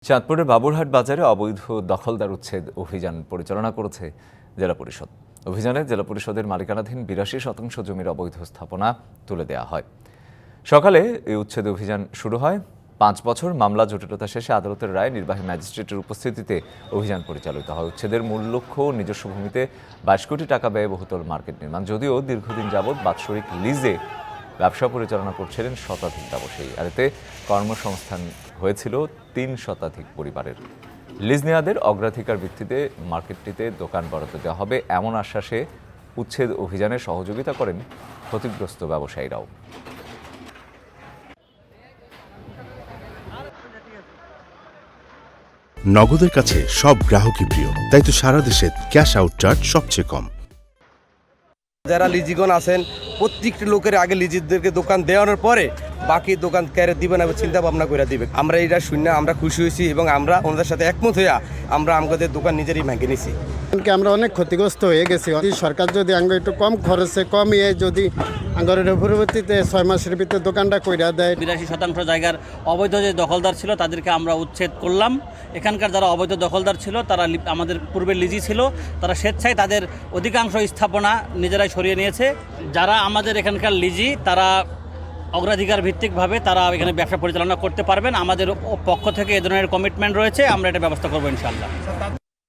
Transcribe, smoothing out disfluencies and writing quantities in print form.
চাঁদপুরের বাবুরহাট বাজারে অবৈধ দখলদার উচ্ছেদ অভিযান পরিচালনা করেছে জেলা পরিষদ। অভিযানে জেলা পরিষদের মালিকানাধীন ৮২% জমির অবৈধ স্থাপনা তুলে দেওয়া হয়। সকালে এই উচ্ছেদ অভিযান শুরু হয়। ৫ বছর মামলা জটিলতা শেষে আদালতের রায়ে নির্বাহী ম্যাজিস্ট্রেটের উপস্থিতিতে অভিযান পরিচালিত হয়। উচ্ছেদের মূল লক্ষ্য নিজস্ব ভূমিতে ২২ কোটি টাকা ব্যয়ে বহুতল মার্কেট নির্মাণ। যদিও দীর্ঘদিন যাবৎ বাৎসরিক লিজে ব্যবসা পরিচালনা করছিলেন শতাধিক ব্যবসায়ী, আর এতে কর্মসংস্থান হয়েছিল ৩ শতাধিক পরিবারের। লিজ নেওয়াদের অগ্রাধিকার ভিত্তিতে মার্কেটটিতে দোকান বরাদ্দ দেওয়া হবে এমন আশ্বাসে উচ্ছেদ অভিযানে সহযোগিতা করেন ক্ষতিগ্রস্ত ব্যবসায়ীরাও। নগদের কাছে সব গ্রাহকই প্রিয়, তাই তো সারা দেশে ক্যাশ আউট চার্জ সবচেয়ে কম। যারা লিজিগণ আছেন প্রত্যেকটি লোকের আগে লিজিদেরকে দোকান দেওয়ানোর পরে বাকি দোকান ক্যারে দিবে না, চিন্তা ভাবনা করে দিবে। আমরা এটা শুনে আমরা খুশি হয়েছি এবং আমরা ওনাদের সাথে একমত হইয়া আমরা আমাদের দোকান নিজেরই ভেঙে নিছি। আমরা অনেক ক্ষতিগ্রস্ত হয়ে গেছি। সরকার যদি আঙ্গ একটু কম খরচে কমিয়ে যদি আঙ্গরের পরবর্তীতে 6 মাসের ভিতরে দোকানটা কইরা দেয়। ৮২% জায়গার অবৈধ যে দখলদার ছিল তাদেরকে আমরা উচ্ছেদ করলাম। এখানকার যারা অবৈধ দখলদার ছিল তারা আমাদের পূর্বে লিজি ছিল, তারা স্বেচ্ছায় তাদের অধিকাংশ স্থাপনা নিজেরাই সরিয়ে নিয়েছে। যারা আমাদের এখানকার লিজি তারা অগ্রাধিকার ভিত্তিকভাবে তারা এখানে ব্যবসা পরিচালনা করতে পারবেন। আমাদের পক্ষ থেকে এ ধরনের কমিটমেন্ট রয়েছে, আমরা এটা ব্যবস্থা করবো ইনশাআল্লাহ।